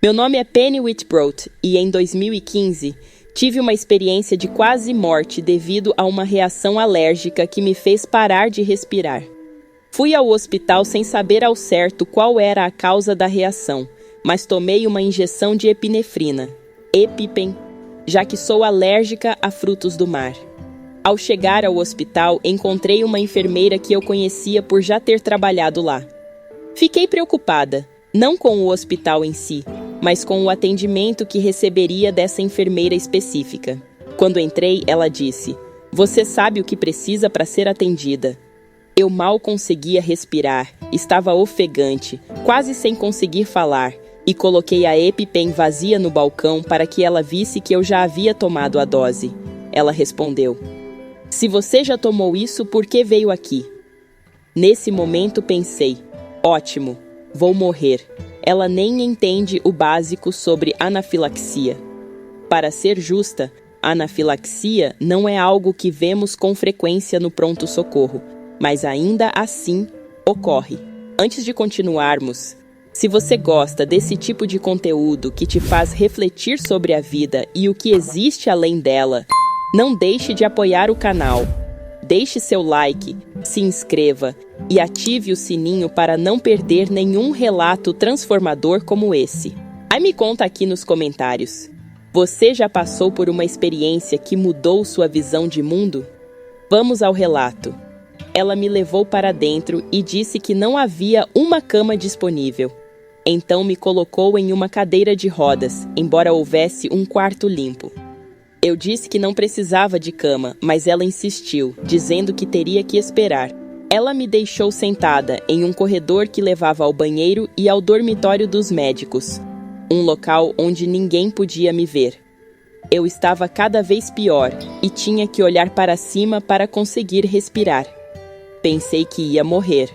Meu nome é Penny Whitbroad e em 2015 tive uma experiência de quase morte devido a uma reação alérgica que me fez parar de respirar. Fui ao hospital sem saber ao certo qual era a causa da reação, mas tomei uma injeção de epinefrina, EpiPen, já que sou alérgica a frutos do mar. Ao chegar ao hospital, encontrei uma enfermeira que eu conhecia por já ter trabalhado lá. Fiquei preocupada, não com o hospital em si, mas com o atendimento que receberia dessa enfermeira específica. Quando entrei, ela disse: "Você sabe o que precisa para ser atendida." Eu mal conseguia respirar, estava ofegante, quase sem conseguir falar, e coloquei a EpiPen vazia no balcão para que ela visse que eu já havia tomado a dose. Ela respondeu: "Se você já tomou isso, por que veio aqui?" Nesse momento pensei: ótimo, vou morrer. Ela nem entende o básico sobre anafilaxia. Para ser justa, anafilaxia não é algo que vemos com frequência no pronto-socorro, mas ainda assim ocorre. Antes de continuarmos, se você gosta desse tipo de conteúdo que te faz refletir sobre a vida e o que existe além dela, não deixe de apoiar o canal. Deixe seu like, se inscreva e ative o sininho para não perder nenhum relato transformador como esse. Aí me conta aqui nos comentários. Você já passou por uma experiência que mudou sua visão de mundo? Vamos ao relato. Ela me levou para dentro e disse que não havia uma cama disponível. Então me colocou em uma cadeira de rodas, embora houvesse um quarto limpo. Eu disse que não precisava de cama, mas ela insistiu, dizendo que teria que esperar. Ela me deixou sentada em um corredor que levava ao banheiro e ao dormitório dos médicos, um local onde ninguém podia me ver. Eu estava cada vez pior e tinha que olhar para cima para conseguir respirar. Pensei que ia morrer,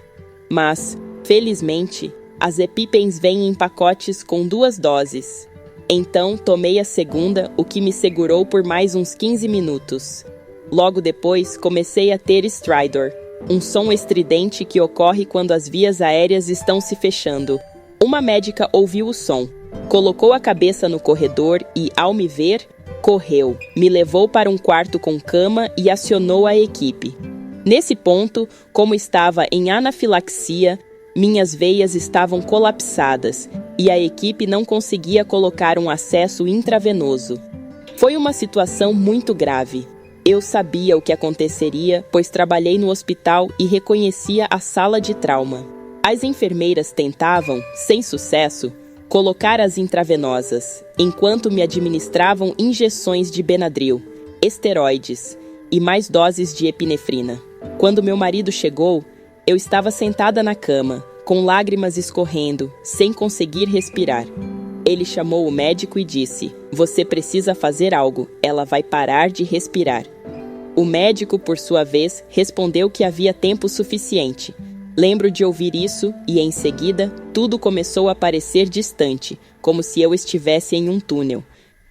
mas, felizmente, as EpiPens vêm em pacotes com 2 doses. Então, tomei a segunda, o que me segurou por mais uns 15 minutos. Logo depois, comecei a ter stridor, um som estridente que ocorre quando as vias aéreas estão se fechando. Uma médica ouviu o som, colocou a cabeça no corredor e, ao me ver, correu, me levou para um quarto com cama e acionou a equipe. Nesse ponto, como estava em anafilaxia, minhas veias estavam colapsadas e a equipe não conseguia colocar um acesso intravenoso. Foi uma situação muito grave. Eu sabia o que aconteceria, pois trabalhei no hospital e reconhecia a sala de trauma. As enfermeiras tentavam, sem sucesso, colocar as intravenosas, enquanto me administravam injeções de Benadryl, esteroides e mais doses de epinefrina. Quando meu marido chegou, eu estava sentada na cama, com lágrimas escorrendo, sem conseguir respirar. Ele chamou o médico e disse: "Você precisa fazer algo, ela vai parar de respirar." O médico, por sua vez, respondeu que havia tempo suficiente. Lembro de ouvir isso e, em seguida, tudo começou a parecer distante, como se eu estivesse em um túnel.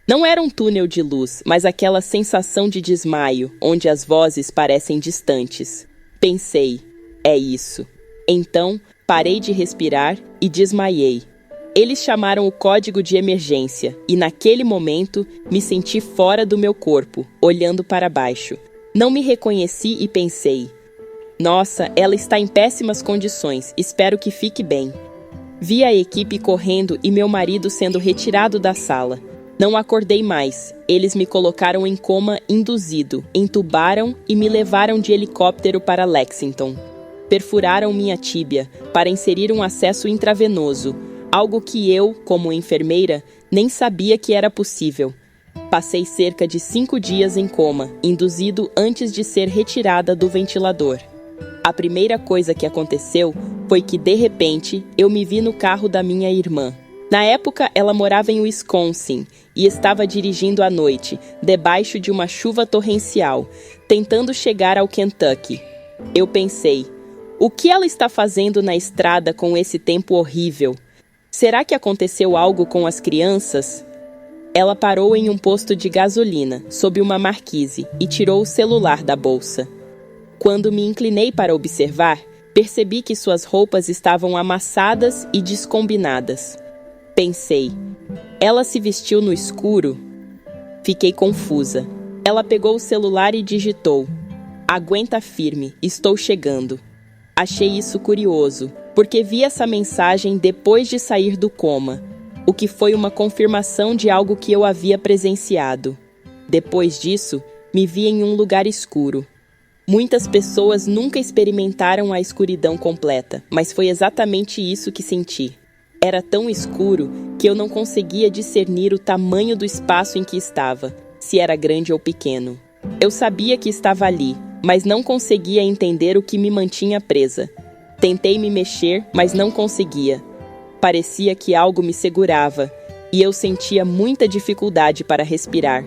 Não era um túnel de luz, mas aquela sensação de desmaio, onde as vozes parecem distantes. Pensei: é isso. Então, parei de respirar e desmaiei. Eles chamaram o código de emergência e, naquele momento, me senti fora do meu corpo, olhando para baixo. Não me reconheci e pensei: nossa, ela está em péssimas condições, espero que fique bem. Vi a equipe correndo e meu marido sendo retirado da sala. Não acordei mais. Eles me colocaram em coma induzido, entubaram e me levaram de helicóptero para Lexington. Perfuraram minha tíbia para inserir um acesso intravenoso, algo que eu, como enfermeira, nem sabia que era possível. Passei cerca de 5 dias em coma, induzido antes de ser retirada do ventilador. A primeira coisa que aconteceu foi que, de repente, eu me vi no carro da minha irmã. Na época, ela morava em Wisconsin e estava dirigindo à noite, debaixo de uma chuva torrencial, tentando chegar ao Kentucky. Eu pensei: o que ela está fazendo na estrada com esse tempo horrível? Será que aconteceu algo com as crianças? Ela parou em um posto de gasolina, sob uma marquise, e tirou o celular da bolsa. Quando me inclinei para observar, percebi que suas roupas estavam amassadas e descombinadas. Pensei: Ela se vestiu no escuro? Fiquei confusa. Ela pegou o celular e digitou: "Aguenta firme, estou chegando." Achei isso curioso, porque vi essa mensagem depois de sair do coma, o que foi uma confirmação de algo que eu havia presenciado. Depois disso, me vi em um lugar escuro. Muitas pessoas nunca experimentaram a escuridão completa, mas foi exatamente isso que senti. Era tão escuro que eu não conseguia discernir o tamanho do espaço em que estava, se era grande ou pequeno. Eu sabia que estava ali, mas não conseguia entender o que me mantinha presa. Tentei me mexer, mas não conseguia. Parecia que algo me segurava, e eu sentia muita dificuldade para respirar.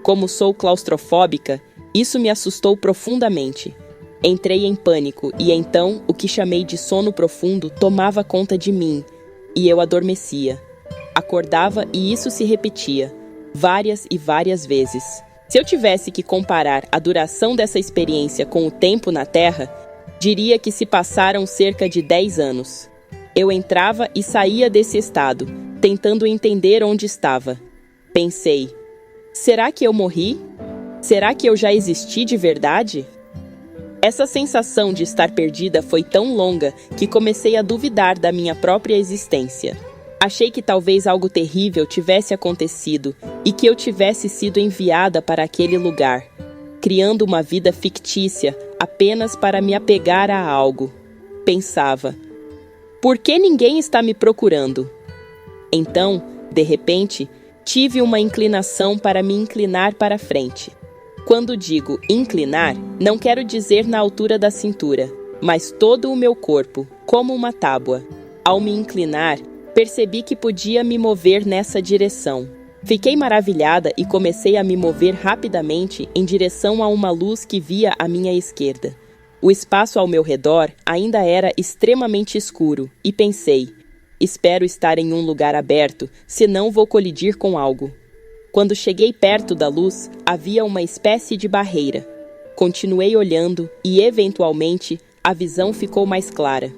Como sou claustrofóbica, isso me assustou profundamente. Entrei em pânico e então o que chamei de sono profundo tomava conta de mim, e eu adormecia. Acordava e isso se repetia, várias e várias vezes. Se eu tivesse que comparar a duração dessa experiência com o tempo na Terra, diria que se passaram cerca de 10 anos. Eu entrava e saía desse estado, tentando entender onde estava. Pensei: será que eu morri? Será que eu já existi de verdade? Essa sensação de estar perdida foi tão longa que comecei a duvidar da minha própria existência. Achei que talvez algo terrível tivesse acontecido e que eu tivesse sido enviada para aquele lugar, criando uma vida fictícia apenas para me apegar a algo. Pensava: por que ninguém está me procurando? Então, de repente, tive uma inclinação para me inclinar para frente. Quando digo inclinar, não quero dizer na altura da cintura, mas todo o meu corpo, como uma tábua. Ao me inclinar, percebi que podia me mover nessa direção. Fiquei maravilhada e comecei a me mover rapidamente em direção a uma luz que via à minha esquerda. O espaço ao meu redor ainda era extremamente escuro e pensei: espero estar em um lugar aberto, senão vou colidir com algo. Quando cheguei perto da luz, havia uma espécie de barreira. Continuei olhando e, eventualmente, a visão ficou mais clara.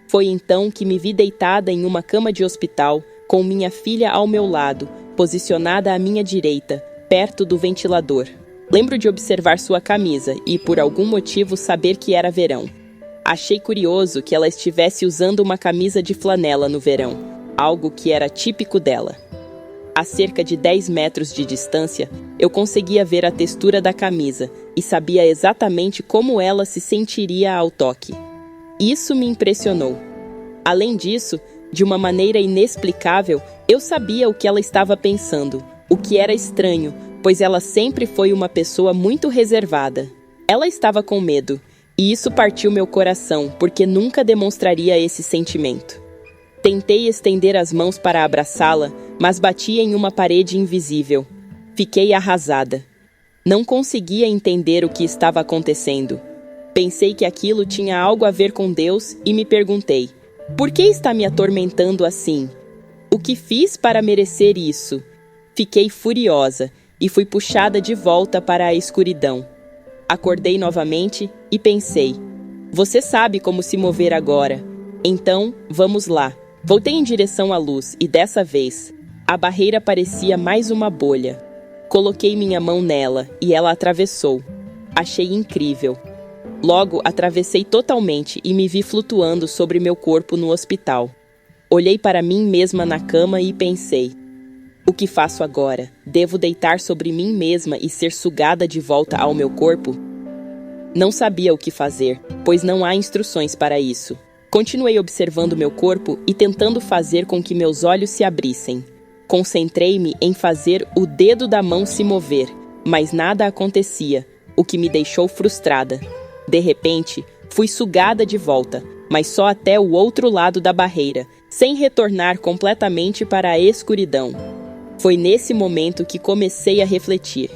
Foi então que me vi deitada em uma cama de hospital, com minha filha ao meu lado, posicionada à minha direita, perto do ventilador. Lembro de observar sua camisa e, por algum motivo, saber que era verão. Achei curioso que ela estivesse usando uma camisa de flanela no verão, algo que era típico dela. A cerca de 10 metros de distância, eu conseguia ver a textura da camisa e sabia exatamente como ela se sentiria ao toque. Isso me impressionou. Além disso, de uma maneira inexplicável, eu sabia o que ela estava pensando, o que era estranho, pois ela sempre foi uma pessoa muito reservada. Ela estava com medo, e isso partiu meu coração, porque nunca demonstraria esse sentimento. Tentei estender as mãos para abraçá-la, mas bati em uma parede invisível. Fiquei arrasada. Não conseguia entender o que estava acontecendo. Pensei que aquilo tinha algo a ver com Deus e me perguntei: por que está me atormentando assim? O que fiz para merecer isso? Fiquei furiosa e fui puxada de volta para a escuridão. Acordei novamente e pensei: você sabe como se mover agora. Então, vamos lá. Voltei em direção à luz e, dessa vez, a barreira parecia mais uma bolha. Coloquei minha mão nela e ela atravessou. Achei incrível. Logo, atravessei totalmente e me vi flutuando sobre meu corpo no hospital. Olhei para mim mesma na cama e pensei: o que faço agora? Devo deitar sobre mim mesma e ser sugada de volta ao meu corpo? Não sabia o que fazer, pois não há instruções para isso. Continuei observando meu corpo e tentando fazer com que meus olhos se abrissem. Concentrei-me em fazer o dedo da mão se mover, mas nada acontecia, o que me deixou frustrada. De repente, fui sugada de volta, mas só até o outro lado da barreira, sem retornar completamente para a escuridão. Foi nesse momento que comecei a refletir.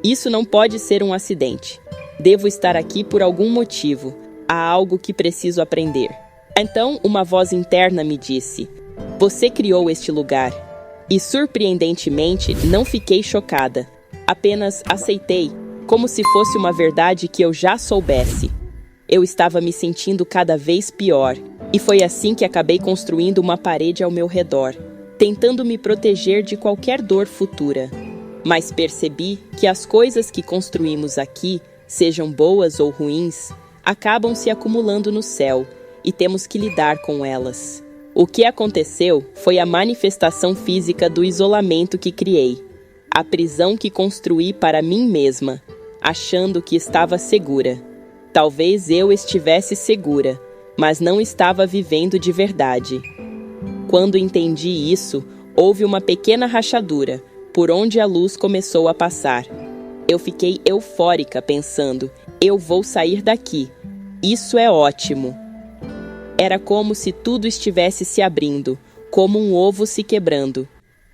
Isso não pode ser um acidente. Devo estar aqui por algum motivo. Há algo que preciso aprender. Então, uma voz interna me disse: você criou este lugar. E, surpreendentemente, não fiquei chocada. Apenas aceitei, como se fosse uma verdade que eu já soubesse. Eu estava me sentindo cada vez pior, e foi assim que acabei construindo uma parede ao meu redor. tentando me proteger de qualquer dor futura. Mas percebi que as coisas que construímos aqui, sejam boas ou ruins, acabam se acumulando no céu e temos que lidar com elas. O que aconteceu foi a manifestação física do isolamento que criei, a prisão que construí para mim mesma, achando que estava segura. Talvez eu estivesse segura, mas não estava vivendo de verdade. Quando entendi isso, houve uma pequena rachadura, por onde a luz começou a passar. Eu fiquei eufórica pensando, eu vou sair daqui. Isso é ótimo. Era como se tudo estivesse se abrindo, como um ovo se quebrando.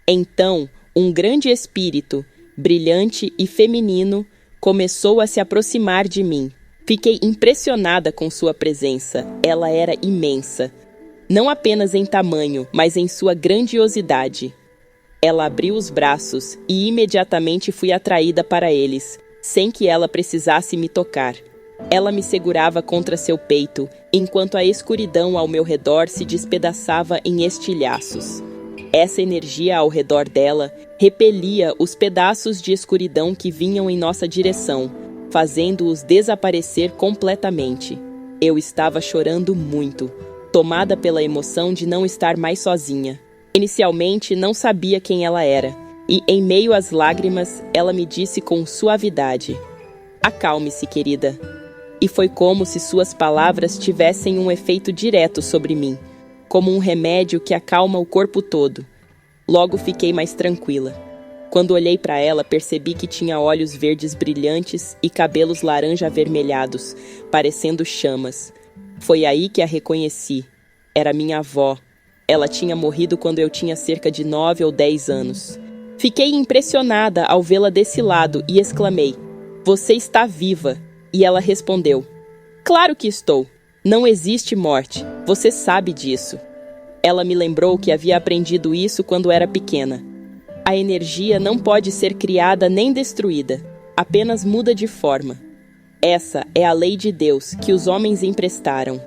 Então, um grande espírito, brilhante e feminino, começou a se aproximar de mim. Fiquei impressionada com sua presença. Ela era imensa. Não apenas em tamanho, mas em sua grandiosidade. Ela abriu os braços e imediatamente fui atraída para eles, sem que ela precisasse me tocar. Ela me segurava contra seu peito, enquanto a escuridão ao meu redor se despedaçava em estilhaços. Essa energia ao redor dela repelia os pedaços de escuridão que vinham em nossa direção, fazendo-os desaparecer completamente. Eu estava chorando muito, tomada pela emoção de não estar mais sozinha. Inicialmente, não sabia quem ela era, e, em meio às lágrimas, ela me disse com suavidade: "Acalme-se, querida." E foi como se suas palavras tivessem um efeito direto sobre mim, como um remédio que acalma o corpo todo. Logo fiquei mais tranquila. Quando olhei para ela, percebi que tinha olhos verdes brilhantes e cabelos laranja avermelhados, parecendo chamas. Foi aí que a reconheci. Era minha avó. Ela tinha morrido quando eu tinha cerca de 9 ou 10 anos. Fiquei impressionada ao vê-la desse lado e exclamei: "Você está viva!" E ela respondeu: "Claro que estou. Não existe morte. Você sabe disso." Ela me lembrou que havia aprendido isso quando era pequena. A energia não pode ser criada nem destruída, apenas muda de forma. Essa é a lei de Deus que os homens emprestaram.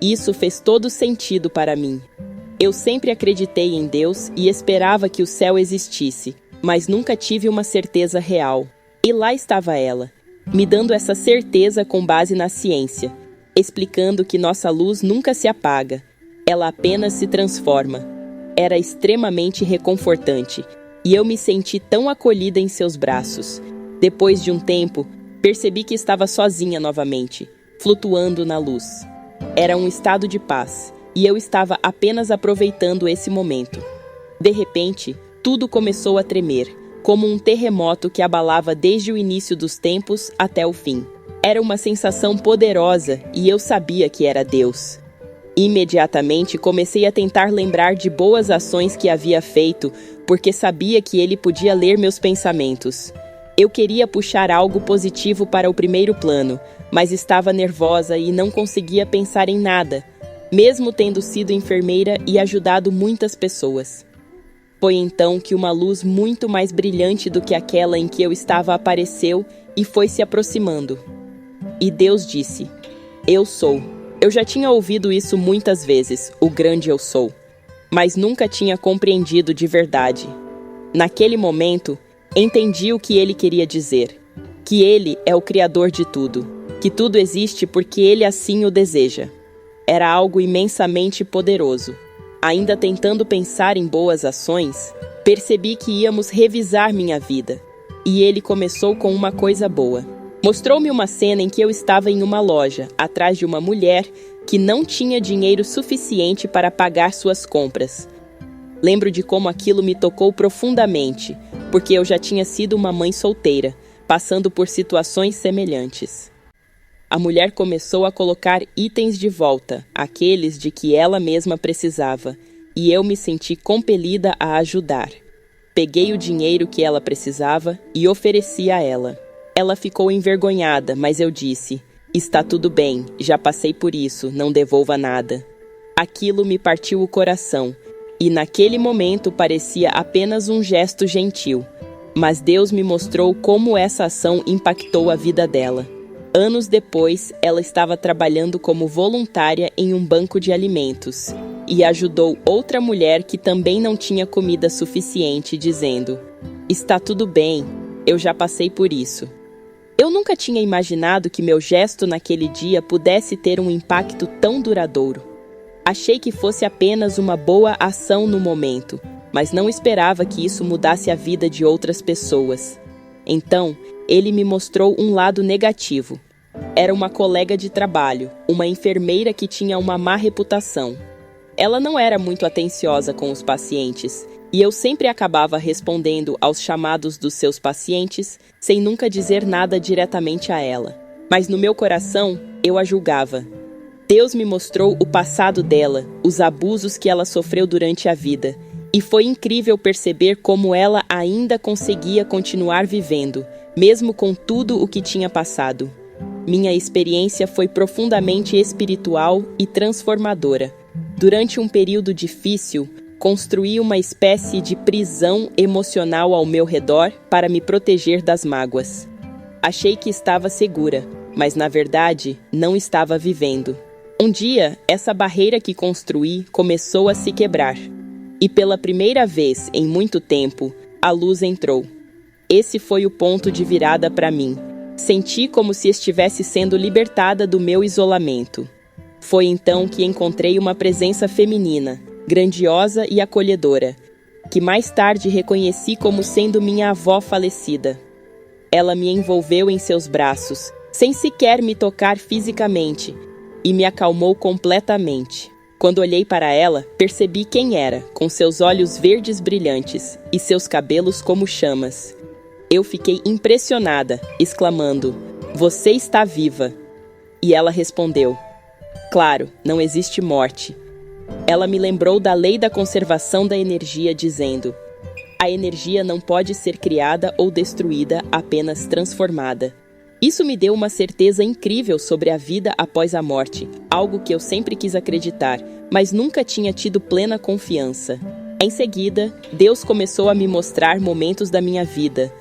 Isso fez todo sentido para mim. Eu sempre acreditei em Deus e esperava que o céu existisse, mas nunca tive uma certeza real. E lá estava ela, me dando essa certeza com base na ciência, explicando que nossa luz nunca se apaga, ela apenas se transforma. Era extremamente reconfortante, e eu me senti tão acolhida em seus braços. Depois de um tempo, percebi que estava sozinha novamente, flutuando na luz. Era um estado de paz, e eu estava apenas aproveitando esse momento. De repente, tudo começou a tremer, como um terremoto que abalava desde o início dos tempos até o fim. Era uma sensação poderosa e eu sabia que era Deus. Imediatamente comecei a tentar lembrar de boas ações que havia feito, porque sabia que ele podia ler meus pensamentos. Eu queria puxar algo positivo para o primeiro plano, mas estava nervosa e não conseguia pensar em nada, mesmo tendo sido enfermeira e ajudado muitas pessoas. Foi então que uma luz muito mais brilhante do que aquela em que eu estava apareceu e foi se aproximando. E Deus disse: "Eu sou." Eu já tinha ouvido isso muitas vezes, o grande eu sou, mas nunca tinha compreendido de verdade. Naquele momento, entendi o que ele queria dizer, que ele é o criador de tudo, que tudo existe porque ele assim o deseja. Era algo imensamente poderoso. Ainda tentando pensar em boas ações, percebi que íamos revisar minha vida. E ele começou com uma coisa boa. Mostrou-me uma cena em que eu estava em uma loja, atrás de uma mulher que não tinha dinheiro suficiente para pagar suas compras. Lembro de como aquilo me tocou profundamente, porque eu já tinha sido uma mãe solteira, passando por situações semelhantes. A mulher começou a colocar itens de volta, aqueles de que ela mesma precisava, e eu me senti compelida a ajudar. Peguei o dinheiro que ela precisava e ofereci a ela. Ela ficou envergonhada, mas eu disse: "Está tudo bem, já passei por isso, não devolva nada." Aquilo me partiu o coração, e naquele momento parecia apenas um gesto gentil, mas Deus me mostrou como essa ação impactou a vida dela. Anos depois, ela estava trabalhando como voluntária em um banco de alimentos, e ajudou outra mulher que também não tinha comida suficiente, dizendo: "Está tudo bem, eu já passei por isso." Eu nunca tinha imaginado que meu gesto naquele dia pudesse ter um impacto tão duradouro. Achei que fosse apenas uma boa ação no momento, mas não esperava que isso mudasse a vida de outras pessoas. Então, ele me mostrou um lado negativo. Era uma colega de trabalho, uma enfermeira que tinha uma má reputação. Ela não era muito atenciosa com os pacientes, e eu sempre acabava respondendo aos chamados dos seus pacientes sem nunca dizer nada diretamente a ela. Mas no meu coração, eu a julgava. Deus me mostrou o passado dela, os abusos que ela sofreu durante a vida, e foi incrível perceber como ela ainda conseguia continuar vivendo, mesmo com tudo o que tinha passado. Minha experiência foi profundamente espiritual e transformadora. Durante um período difícil, construí uma espécie de prisão emocional ao meu redor para me proteger das mágoas. Achei que estava segura, mas na verdade não estava vivendo. Um dia, essa barreira que construí começou a se quebrar. E pela primeira vez em muito tempo, a luz entrou. Esse foi o ponto de virada para mim. Senti como se estivesse sendo libertada do meu isolamento. Foi então que encontrei uma presença feminina, grandiosa e acolhedora, que mais tarde reconheci como sendo minha avó falecida. Ela me envolveu em seus braços, sem sequer me tocar fisicamente, e me acalmou completamente. Quando olhei para ela, percebi quem era, com seus olhos verdes brilhantes e seus cabelos como chamas. Eu fiquei impressionada, exclamando: "Você está viva!" E ela respondeu: "Claro, não existe morte." Ela me lembrou da lei da conservação da energia, dizendo: "A energia não pode ser criada ou destruída, apenas transformada." Isso me deu uma certeza incrível sobre a vida após a morte, algo que eu sempre quis acreditar, mas nunca tinha tido plena confiança. Em seguida, Deus começou a me mostrar momentos da minha vida,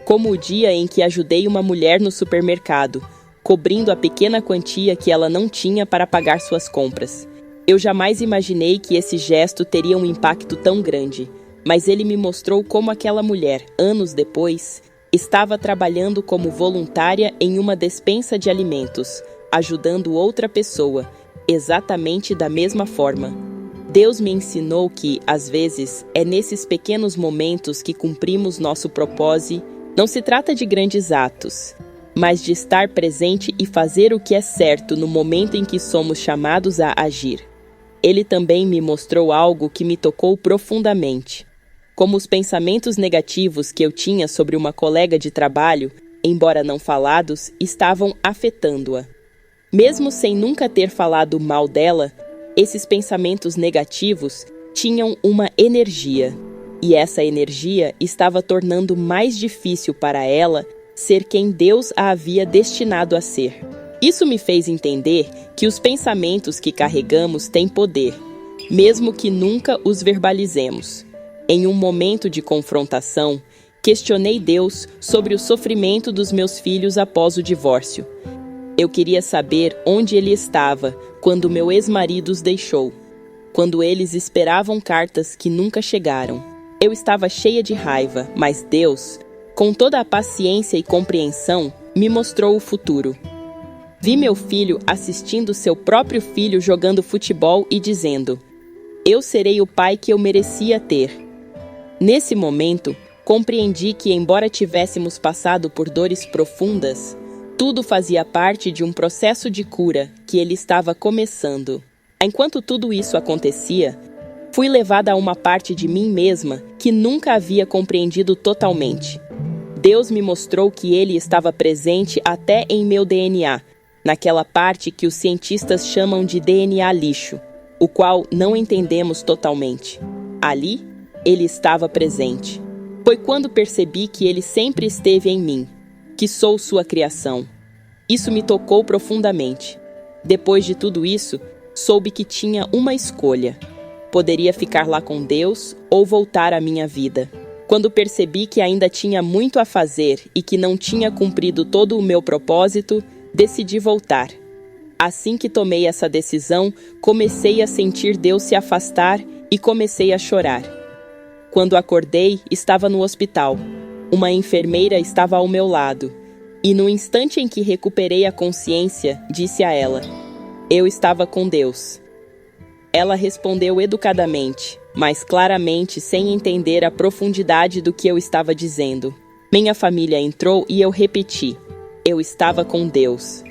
como o dia em que ajudei uma mulher no supermercado, cobrindo a pequena quantia que ela não tinha para pagar suas compras. Eu jamais imaginei que esse gesto teria um impacto tão grande, mas ele me mostrou como aquela mulher, anos depois, estava trabalhando como voluntária em uma despensa de alimentos, ajudando outra pessoa, exatamente da mesma forma. Deus me ensinou que, às vezes, é nesses pequenos momentos que cumprimos nosso propósito. Não se trata de grandes atos, mas de estar presente e fazer o que é certo no momento em que somos chamados a agir. Ele também me mostrou algo que me tocou profundamente. Como os pensamentos negativos que eu tinha sobre uma colega de trabalho, embora não falados, estavam afetando-a. Mesmo sem nunca ter falado mal dela, esses pensamentos negativos tinham uma energia. E essa energia estava tornando mais difícil para ela ser quem Deus a havia destinado a ser. Isso me fez entender que os pensamentos que carregamos têm poder, mesmo que nunca os verbalizemos. Em um momento de confrontação, questionei Deus sobre o sofrimento dos meus filhos após o divórcio. Eu queria saber onde ele estava quando meu ex-marido os deixou, quando eles esperavam cartas que nunca chegaram. Eu estava cheia de raiva, mas Deus, com toda a paciência e compreensão, me mostrou o futuro. Vi meu filho assistindo seu próprio filho jogando futebol e dizendo: "Eu serei o pai que eu merecia ter." Nesse momento, compreendi que, embora tivéssemos passado por dores profundas, tudo fazia parte de um processo de cura que ele estava começando. Enquanto tudo isso acontecia, fui levada a uma parte de mim mesma que nunca havia compreendido totalmente. Deus me mostrou que ele estava presente até em meu DNA, naquela parte que os cientistas chamam de DNA lixo, o qual não entendemos totalmente. Ali, ele estava presente. Foi quando percebi que ele sempre esteve em mim, que sou sua criação. Isso me tocou profundamente. Depois de tudo isso, soube que tinha uma escolha. Poderia ficar lá com Deus ou voltar à minha vida. Quando percebi que ainda tinha muito a fazer e que não tinha cumprido todo o meu propósito, decidi voltar. Assim que tomei essa decisão, comecei a sentir Deus se afastar e comecei a chorar. Quando acordei, estava no hospital. Uma enfermeira estava ao meu lado. E no instante em que recuperei a consciência, disse a ela: "Eu estava com Deus." Ela respondeu educadamente, mas claramente sem entender a profundidade do que eu estava dizendo. Minha família entrou e eu repeti: "Eu estava com Deus."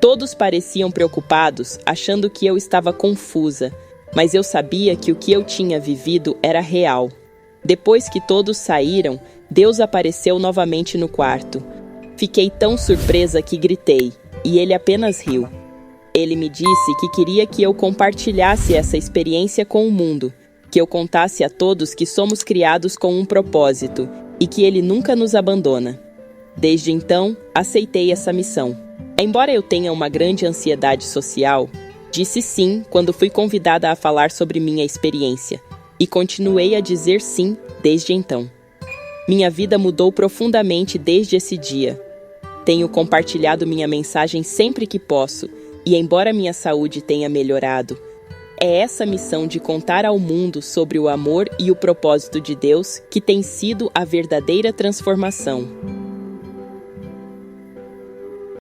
Todos pareciam preocupados, achando que eu estava confusa, mas eu sabia que o que eu tinha vivido era real. Depois que todos saíram, Deus apareceu novamente no quarto. Fiquei tão surpresa que gritei, e ele apenas riu. Ele me disse que queria que eu compartilhasse essa experiência com o mundo, que eu contasse a todos que somos criados com um propósito e que ele nunca nos abandona. Desde então, aceitei essa missão. Embora eu tenha uma grande ansiedade social, disse sim quando fui convidada a falar sobre minha experiência, e continuei a dizer sim desde então. Minha vida mudou profundamente desde esse dia. Tenho compartilhado minha mensagem sempre que posso, e embora minha saúde tenha melhorado, é essa missão de contar ao mundo sobre o amor e o propósito de Deus que tem sido a verdadeira transformação.